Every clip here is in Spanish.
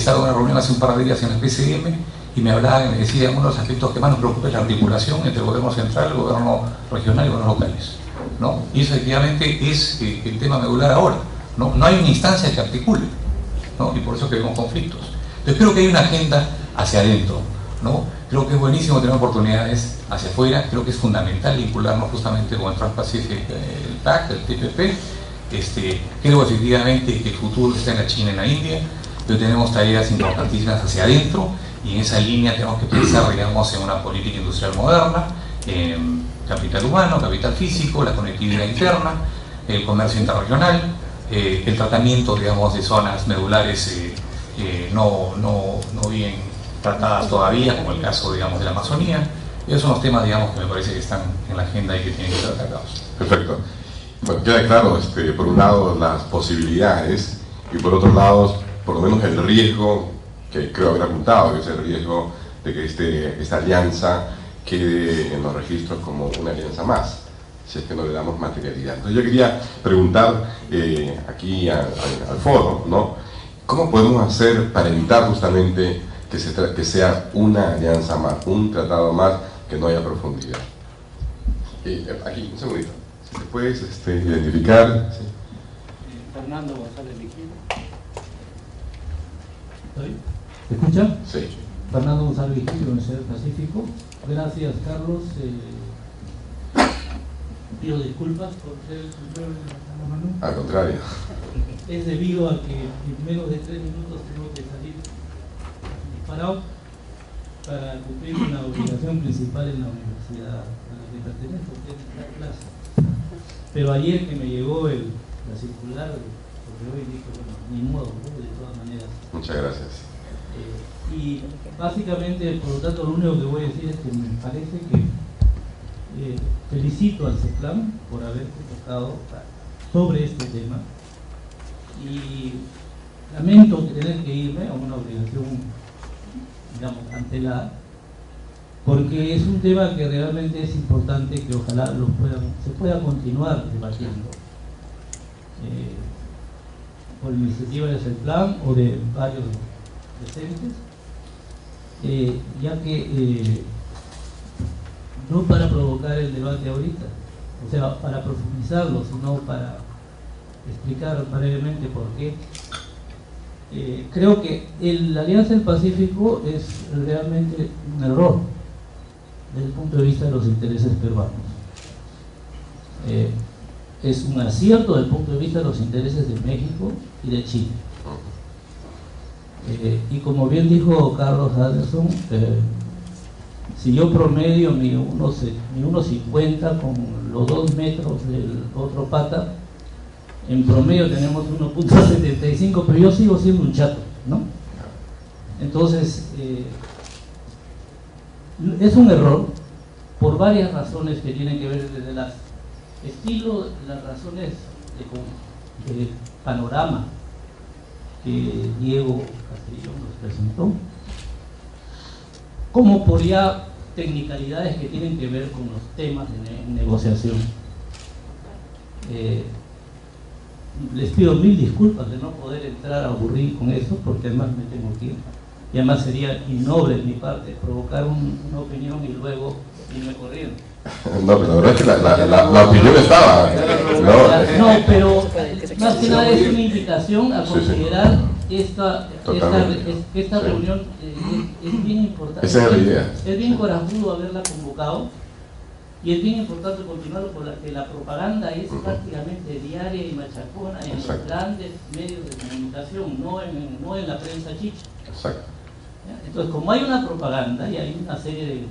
estado en una reunión hace un par de días en el PCM y me hablaba y me decía, uno de los aspectos que más nos preocupa es la articulación entre el gobierno central, el gobierno regional y gobiernos locales, ¿no? Y eso efectivamente es el tema medular ahora, ¿no? No hay una instancia que articule, ¿no? Y por eso que vemos conflictos. Entonces creo que hay una agenda hacia adentro, ¿no? Creo que es buenísimo tener oportunidades hacia afuera, creo que es fundamental vincularnos justamente con el Trans-Pacific, el PAC, el TPP. Creo efectivamente que el futuro está en la China y en la India, pero tenemos tareas importantísimas hacia adentro y en esa línea tenemos que pensar, digamos, en una política industrial moderna, capital humano, capital físico, la conectividad interna, el comercio interregional, el tratamiento, digamos, de zonas medulares no bien tratadas todavía, como el caso, digamos, de la Amazonía. Esos son los temas, digamos, que me parece que están en la agenda y que tienen que ser tratados. Perfecto. Bueno, queda claro, por un lado, las posibilidades y por otro lado, por lo menos el riesgo, que creo haber apuntado, que es el riesgo de que esta alianza quede en los registros como una alianza más, si es que no le damos materialidad. Entonces yo quería preguntar aquí al foro, ¿no? ¿Cómo podemos hacer para evitar justamente que sea una alianza más, un tratado más, que no haya profundidad? Aquí, un segundito. Si te puedes identificar. ¿Sí? Fernando González Vigil. ¿Me escuchan? Sí. Fernando González Vigil, Universidad del Pacífico. Gracias, Carlos. Pido disculpas por ser el primero en levantar la mano. Al contrario. Es debido a que en menos de 3 minutos tengo que salir disparado para cumplir una obligación principal en la universidad a la que pertenezco, que es la clase. Pero ayer que me llegó la circular, porque hoy dije, bueno, ni modo, ¿no? De todas maneras. Muchas gracias. Y básicamente, por lo tanto, lo único que voy a decir es que me parece que felicito al CEPLAM por haber convocado sobre este tema y lamento tener que irme a una obligación, digamos, cancelada, porque es un tema que realmente es importante, que ojalá se pueda continuar debatiendo por iniciativa del CEPLAM o de varios presentes, ya que no para provocar el debate ahorita, o sea, para profundizarlo, sino para explicar brevemente por qué. Creo que la Alianza del Pacífico es realmente un error desde el punto de vista de los intereses peruanos. Es un acierto desde el punto de vista de los intereses de México y de Chile. Y como bien dijo Carlos Anderson, si yo promedio mi 1,50 con los 2 metros del otro pata, en promedio tenemos 1,75, pero yo sigo siendo un chato, ¿no? Entonces, es un error por varias razones que tienen que ver desde las estilo, las razones de panorama que Diego Castellón nos presentó, como por ya tecnicalidades que tienen que ver con los temas de negociación. Les pido 1000 disculpas de no poder entrar a aburrir con eso, porque además me tengo que ir. Y además sería innoble de mi parte provocar una opinión y luego irme corriendo. No, pero la verdad es que la opinión estaba. No, pero más que nada es una invitación a considerar esta reunión es bien importante. Esa es la idea. Es bien corajudo haberla convocado y es bien importante continuarlo porque la propaganda es prácticamente diaria y machacona en los grandes medios de comunicación, no en la prensa chicha. Exacto. Entonces, como hay una propaganda y hay una serie de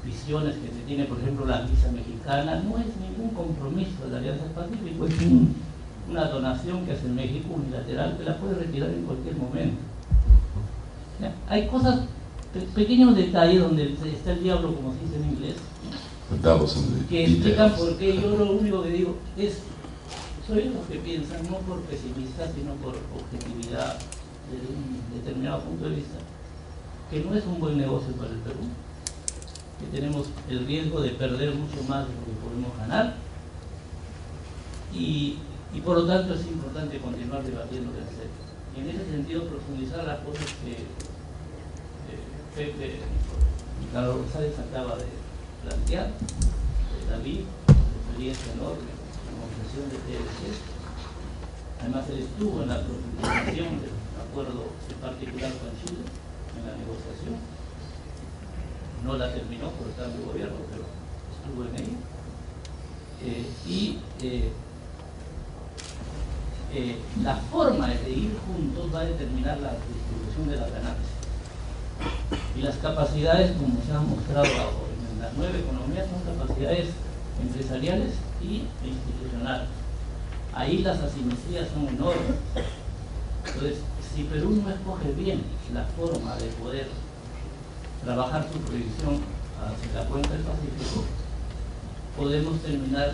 visiones que se tiene, por ejemplo, la visa mexicana, no es ningún compromiso de la Alianza del Pacífico, es una donación que hace México unilateral que la puede retirar en cualquier momento. Hay cosas, pequeños detalles donde está el diablo, como se dice en inglés, que explican por qué. Yo lo único que digo es, soy de los que piensan, no por pesimista, sino por objetividad desde un determinado punto de vista, que no es un buen negocio para el Perú, que tenemos el riesgo de perder mucho más de lo que podemos ganar y por lo tanto es importante continuar debatiendo de hacer. y en ese sentido profundizar las cosas que Pepe y Carlos Rosales acaba de plantear. David, experiencia enorme en la concesión de TLC. Además, él estuvo en la profundización del acuerdo en particular con Chile, en la negociación. No la terminó por el cambio de gobierno, pero estuvo en ella. La forma de ir juntos va a determinar la distribución de las ganancias. Y las capacidades, como se han mostrado en las 9 economías, son capacidades empresariales y institucionales. Ahí las asimetrías son enormes. Entonces, si Perú no escoge bien la forma de poder trabajar su proyección hacia la cuenca del Pacífico, podemos terminar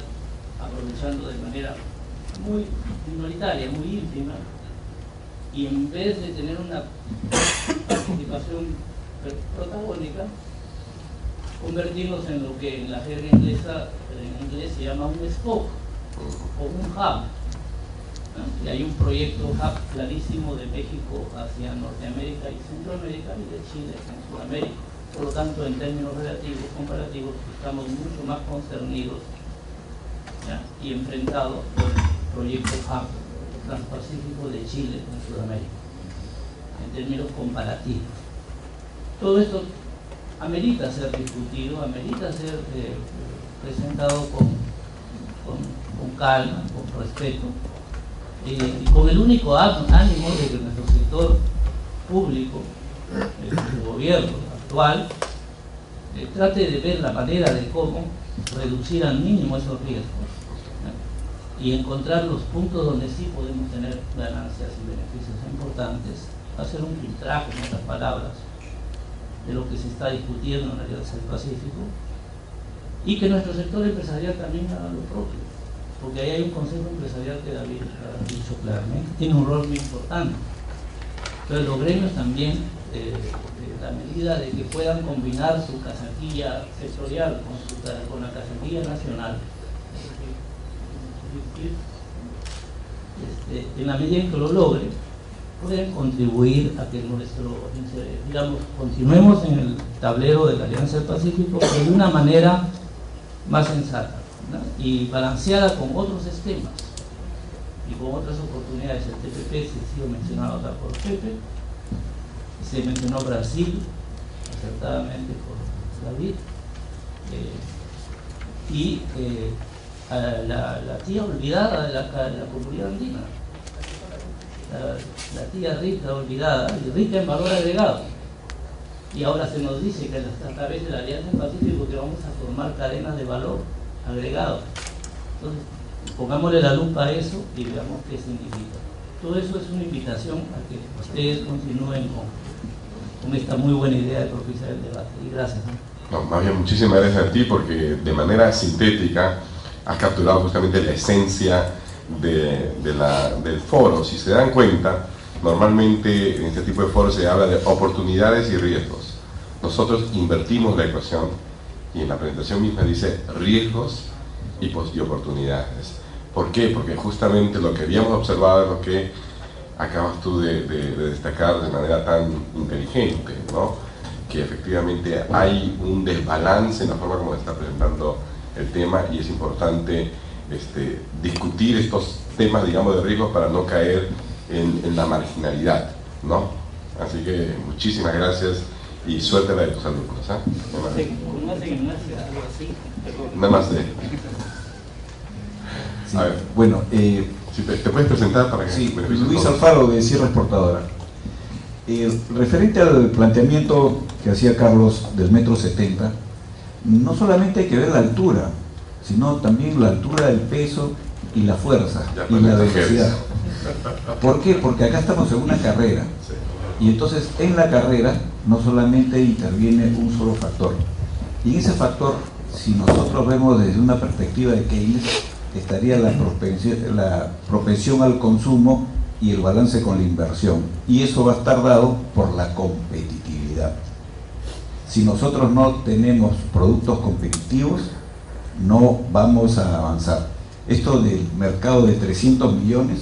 aprovechando de manera muy minoritaria, muy ínfima, y en vez de tener una participación protagónica, convertirnos en lo que en la jerga inglesa, en inglés se llama un spoke o un hub, ¿no? Y hay un proyecto hub clarísimo de México hacia Norteamérica y Centroamérica y de Chile en Sudamérica. Por lo tanto, en términos relativos, comparativos, estamos mucho más concernidos, ¿ya?, y enfrentados con el proyecto hub transpacífico de Chile en Sudamérica, en términos comparativos. Todo esto amerita ser discutido, amerita ser presentado con calma, con respeto, y con el único ánimo de que nuestro sector público, el gobierno actual, trate de ver la manera de cómo reducir al mínimo esos riesgos, ¿no?, y encontrar los puntos donde sí podemos tener ganancias y beneficios importantes, hacer un filtraje, en otras palabras, de lo que se está discutiendo en la Alianza del Pacífico, y que nuestro sector empresarial también haga lo propio, porque ahí hay un consejo empresarial que David ha dicho claramente, tiene un rol muy importante. Entonces los gremios también, en la medida de que puedan combinar su casaquilla sectorial con la casaquilla nacional, en la medida en que lo logren, pueden contribuir a que digamos, continuemos en el tablero de la Alianza del Pacífico, pero de una manera más sensata, ¿no?, y balanceada con otros esquemas y con otras oportunidades. El TPP se ha sido mencionado acá por Pepe, se mencionó Brasil acertadamente por David, y la tía olvidada de la comunidad andina, la tía rica olvidada y rica en valor agregado. Y ahora se nos dice que a través de la Alianza del Pacífico que vamos a formar cadenas de valor agregado. Entonces, pongámosle la lupa a eso y veamos qué significa. Todo eso es una invitación a que ustedes continúen con esta muy buena idea de propiciar el debate. Y gracias, ¿no? No, más bien, muchísimas gracias a ti, porque de manera sintética has capturado justamente la esencia del foro. Si se dan cuenta, normalmente en este tipo de foros se habla de oportunidades y riesgos. Nosotros invertimos la ecuación y en la presentación misma dice riesgos y oportunidades. ¿Por qué? Porque justamente lo que habíamos observado es lo que acabas tú de destacar de manera tan inteligente, ¿no? Que efectivamente hay un desbalance en la forma como se está presentando el tema, y es importante discutir estos temas, digamos, de riesgos para no caer en la marginalidad, ¿no? Así que muchísimas gracias y suerte a la de tus alumnos, ¿eh? Nada más de... Sí. A ver, bueno, si te puedes presentar para que... sí, Luis Alfaro de Sierra Exportadora. Referente al planteamiento que hacía Carlos del metro 70, no solamente hay que ver la altura, sino también la altura del peso y la fuerza y la velocidad. ¿Por qué? Porque acá estamos en una carrera, y entonces en la carrera no solamente interviene un solo factor, y en ese factor, si nosotros vemos desde una perspectiva de Keynes, estaría la propensión al consumo y el balance con la inversión, y eso va a estar dado por la competitividad. Si nosotros no tenemos productos competitivos, no vamos a avanzar. Esto del mercado de 300 millones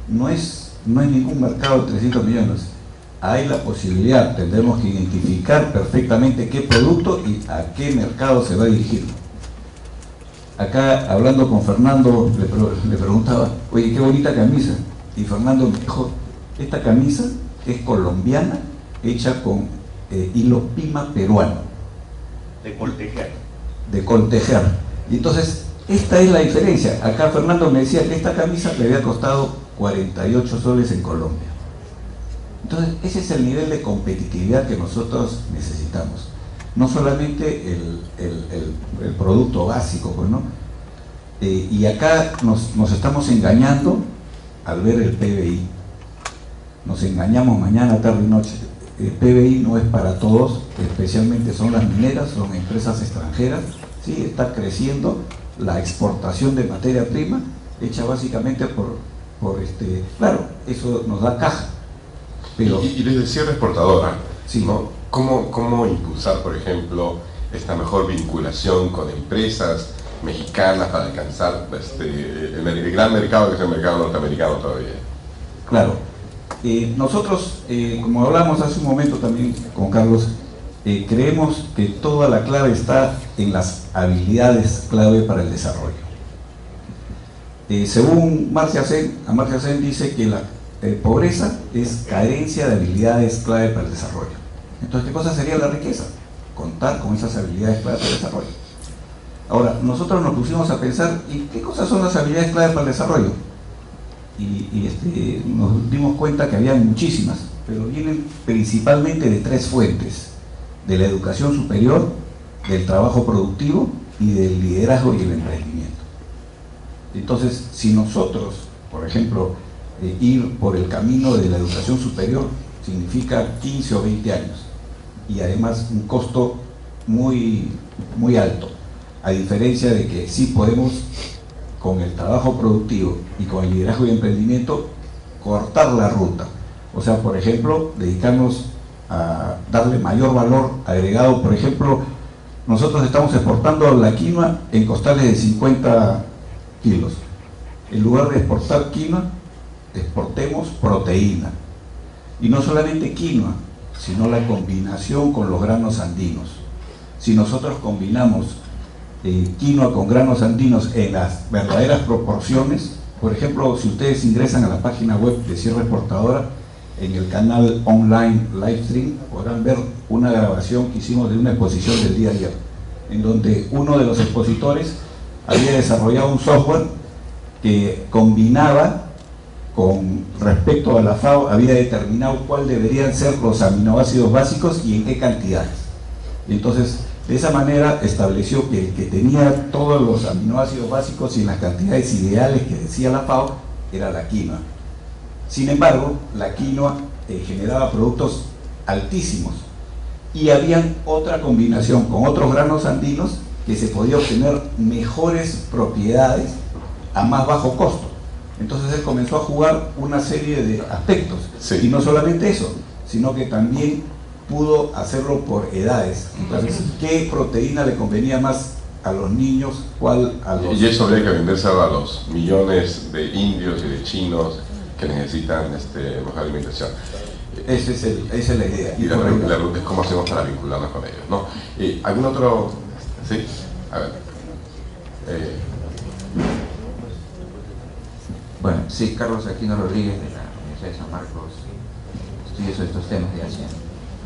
no es no hay ningún mercado de 300 millones. Hay la posibilidad, tendremos que identificar perfectamente qué producto y a qué mercado se va a dirigir. Acá, hablando con Fernando, le preguntaba, oye, qué bonita camisa. Y Fernando me dijo, esta camisa es colombiana, hecha con hilo pima peruano. De coltejer. De coltejer. Y entonces, esta es la diferencia. Acá Fernando me decía que esta camisa le había costado 48 soles en Colombia. Entonces, ese es el nivel de competitividad que nosotros necesitamos. No solamente el producto básico, pues, ¿no? Y acá nos estamos engañando al ver el PBI. Nos engañamos mañana, tarde y noche. El PBI no es para todos, especialmente son las mineras, son empresas extranjeras. Sí, está creciendo la exportación de materia prima, hecha básicamente claro, eso nos da caja. Pero, y desde cierre exportadora, sí, ¿no? ¿Cómo impulsar, por ejemplo, esta mejor vinculación con empresas mexicanas para alcanzar el gran mercado que es el mercado norteamericano todavía? Claro. Nosotros, como hablamos hace un momento también con Carlos, creemos que toda la clave está en las habilidades clave para el desarrollo. Según Amartya Sen dice que la pobreza es carencia de habilidades clave para el desarrollo. Entonces, ¿qué cosa sería la riqueza? Contar con esas habilidades clave para el desarrollo. Ahora, nosotros nos pusimos a pensar, ¿y qué cosas son las habilidades clave para el desarrollo? Y nos dimos cuenta que había muchísimas, pero vienen principalmente de tres fuentes: de la educación superior, del trabajo productivo y del liderazgo y el emprendimiento. Entonces, si nosotros, por ejemplo, ir por el camino de la educación superior significa 15 o 20 años y además un costo muy alto, a diferencia de que sí podemos, con el trabajo productivo y con el liderazgo y emprendimiento, cortar la ruta. O sea, por ejemplo, dedicarnos a darle mayor valor agregado. Por ejemplo, nosotros estamos exportando la quinoa en costales de 50 kilos. En lugar de exportar quinoa, exportemos proteína. Y no solamente quinoa, sino la combinación con los granos andinos. Si nosotros combinamos quinoa con granos andinos en las verdaderas proporciones, por ejemplo, si ustedes ingresan a la página web de Cierre Exportadora, en el canal online Livestream podrán ver una grabación que hicimos de una exposición del día de ayer, en donde uno de los expositores había desarrollado un software que combinaba, con respecto a la FAO, había determinado cuál deberían ser los aminoácidos básicos y en qué cantidades. Y entonces, de esa manera estableció que el que tenía todos los aminoácidos básicos y en las cantidades ideales que decía la FAO era la quinoa. Sin embargo, la quinoa generaba productos altísimos y había otra combinación con otros granos andinos que se podía obtener mejores propiedades a más bajo costo. Entonces él comenzó a jugar una serie de aspectos, sí. Y no solamente eso, sino que también pudo hacerlo por edades. Entonces, ¿qué proteína le convenía más a los niños? ¿Cuál a los... Y eso habría que vendérselo a los millones de indios y de chinos que necesitan mejor alimentación. Esa es la idea. Y la pregunta es cómo hacemos para vincularnos con ellos, ¿no? ¿Algún otro? Sí, a ver. Bueno, sí, Carlos Aquino Rodríguez de la Universidad de San Marcos, estudio sobre estos temas de Asia.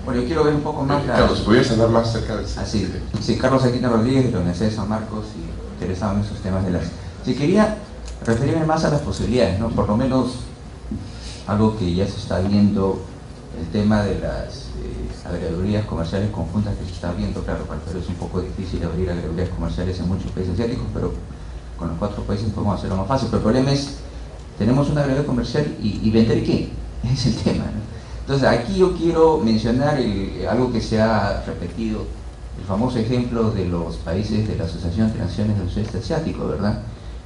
Bueno, yo quiero ver un poco más Carlos, ¿pudieras hablar más cerca del... Sí, Carlos Aquino Rodríguez de la Universidad de San Marcos y interesado en estos temas de Asia. Sí, quería referirme más a las posibilidades, ¿no? Por lo menos algo que ya se está viendo, el tema de las agregadurías comerciales conjuntas que se está viendo. Claro, para el Perú es un poco difícil abrir agregadurías comerciales en muchos países asiáticos, pero con los 4 países podemos hacerlo más fácil. Pero el problema es, tenemos una agregaduría comercial y vender qué, es el tema, ¿no? Entonces aquí yo quiero mencionar algo que se ha repetido, el famoso ejemplo de los países de la Asociación de Naciones del Sudeste Asiático, ¿verdad?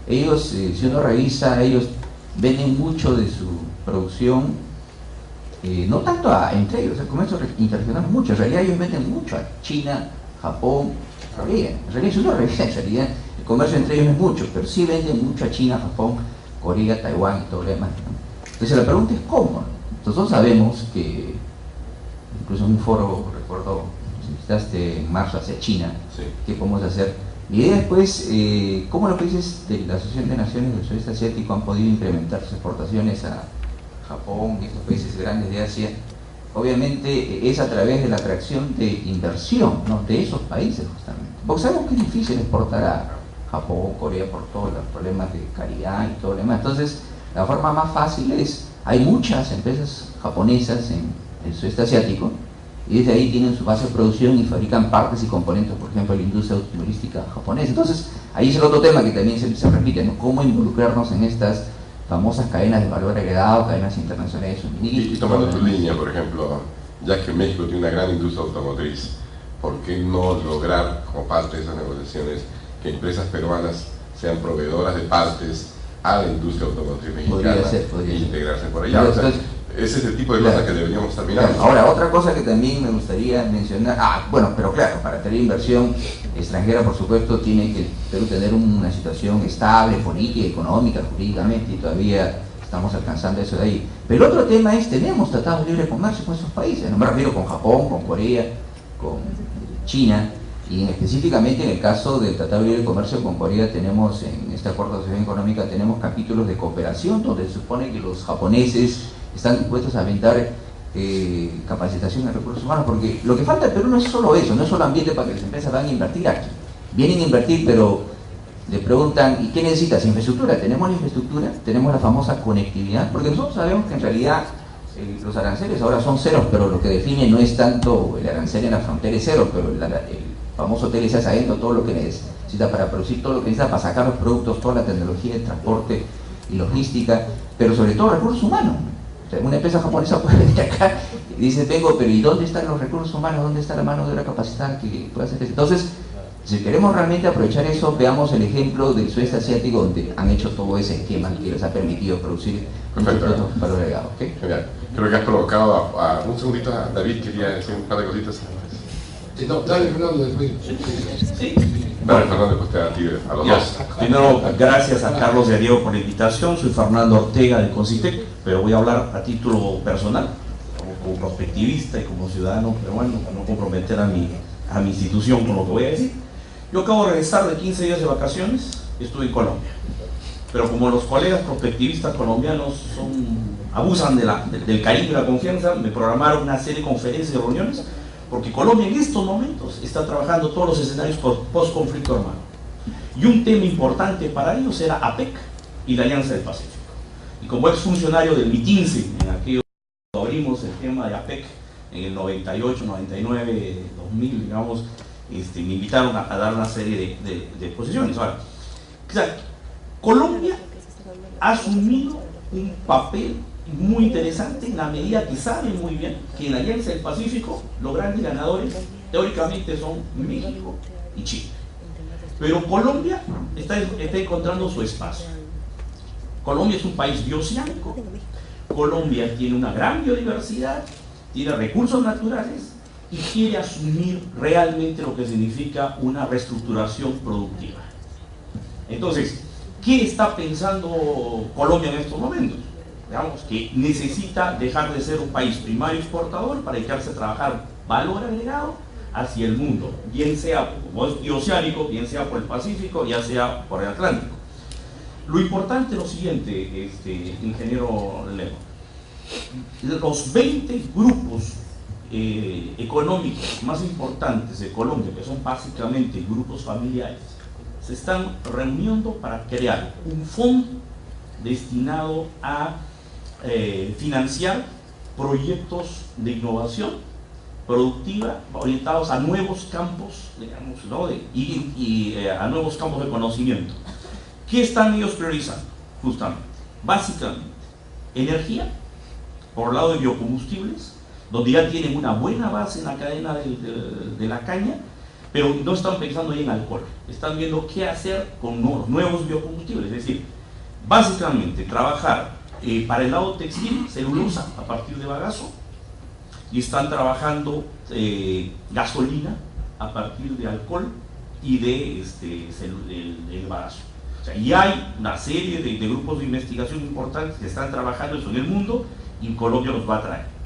Ellos, si uno revisa, ellos venden mucho de su producción, no tanto entre ellos, el comercio internacional es mucho, en realidad ellos venden mucho a China, Japón, Corea. En realidad, si uno revisa, en realidad el comercio entre ellos no es mucho, pero sí venden mucho a China, Japón, Corea, Taiwán y todo lo demás, ¿no? Entonces la pregunta es ¿cómo? Nosotros sabemos que, incluso en un foro, recuerdo, visitaste en marzo hacia China, Sí. ¿qué podemos hacer? La idea es pues, cómo los países de la Asociación de Naciones del Sudeste Asiático han podido incrementar sus exportaciones a Japón y estos países grandes de Asia. Obviamente es a través de la atracción de inversión, ¿no?, de esos países justamente. Porque sabemos que es difícil exportar a Japón, Corea, por todos los problemas de calidad y todo lo demás. Entonces, la forma más fácil es, hay muchas empresas japonesas en el sudeste asiático, y desde ahí tienen su base de producción y fabrican partes y componentes, por ejemplo, la industria automovilística japonesa. Entonces, ahí es el otro tema que también se repite, ¿no? Cómo involucrarnos en estas famosas cadenas de valor agregado, cadenas internacionales de suministro. Y tomando tu línea, por ejemplo, ya que México tiene una gran industria automotriz, ¿por qué no lograr, como parte de esas negociaciones, que empresas peruanas sean proveedoras de partes a la industria automotriz mexicana podría e ser. integrarse por allá? O sea, ese es el tipo de cosas que deberíamos estar mirando. Claro. Ahora, otra cosa que también me gustaría mencionar, bueno, pero claro, para tener inversión extranjera, por supuesto, tiene que Perú tener una situación estable, política, económica, jurídicamente, y todavía estamos alcanzando eso de ahí. Pero el otro tema es, tenemos tratados de libre comercio con esos países, no me refiero con Japón, con Corea, con China, y específicamente en el caso del Tratado de Libre Comercio con Corea tenemos, en este acuerdo de asociación económica, tenemos capítulos de cooperación donde se supone que los japoneses están dispuestos a brindar capacitación en recursos humanos, porque lo que falta en Perú no es solo eso, no es solo ambiente para que las empresas vayan a invertir aquí. Vienen a invertir, pero le preguntan, ¿y qué necesitas? Infraestructura. Tenemos la infraestructura, tenemos la famosa conectividad, porque nosotros sabemos que en realidad los aranceles ahora son ceros, pero lo que define no es tanto el arancel en la frontera es cero, pero el famoso TLC sabiendo todo lo que necesita para producir, todo lo que necesita para sacar los productos, toda la tecnología de transporte y logística, pero sobre todo recursos humanos. O sea, una empresa japonesa puede venir acá y dice, vengo, pero ¿y dónde están los recursos humanos? ¿Dónde está la mano de obra capacitada que puede hacer eso? Entonces, si queremos realmente aprovechar eso, veamos el ejemplo del sudeste asiático, donde han hecho todo ese esquema que les ha permitido producir valor agregado. ¿Okay? Genial. Creo que has provocado un segundito a David, quería decir un par de cositas. No, dale, Fernando, después. Dale, Fernando, después te da a ti, a los dos. Primero, gracias a Carlos y a Diego por la invitación. Soy Fernando Ortega de Concitec, pero voy a hablar a título personal, como prospectivista y como ciudadano peruano, para no comprometer a mi institución con lo que voy a decir. Yo acabo de regresar de 15 días de vacaciones, estuve en Colombia. Pero como los colegas prospectivistas colombianos abusan del cariño y la confianza, me programaron una serie de conferencias y reuniones, porque Colombia en estos momentos está trabajando todos los escenarios post-conflicto armado. Y un tema importante para ellos era APEC y la Alianza del Pacífico. Y como exfuncionario del MITINCE, en aquello abrimos el tema de APEC en el 98, 99, 2000, digamos, me invitaron a dar una serie de posiciones. Ahora, o sea, Colombia ha asumido un papel muy interesante en la medida que sabe muy bien que en la Alianza del Pacífico los grandes ganadores teóricamente son México y Chile. Pero Colombia está encontrando su espacio. Colombia es un país bioceánico, Colombia tiene una gran biodiversidad, tiene recursos naturales y quiere asumir realmente lo que significa una reestructuración productiva. Entonces, ¿qué está pensando Colombia en estos momentos? Digamos que necesita dejar de ser un país primario exportador para dedicarse a trabajar valor agregado hacia el mundo, bien sea como es bioceánico, bien sea por el Pacífico, ya sea por el Atlántico. Lo importante es lo siguiente, ingeniero Leo. Los 20 grupos económicos más importantes de Colombia, que son básicamente grupos familiares, se están reuniendo para crear un fondo destinado a financiar proyectos de innovación productiva orientados a nuevos campos, digamos, ¿no? y a nuevos campos de conocimiento. ¿Qué están ellos priorizando? Justamente, básicamente, energía, por el lado de biocombustibles, donde ya tienen una buena base en la cadena de la caña, pero no están pensando ahí en alcohol, están viendo qué hacer con nuevos biocombustibles, es decir, básicamente trabajar para el lado textil, celulosa a partir de bagazo, y están trabajando gasolina a partir de alcohol y del bagazo. O sea, y hay una serie de grupos de investigación importantes que están trabajando eso en el mundo y Colombia los va a traer.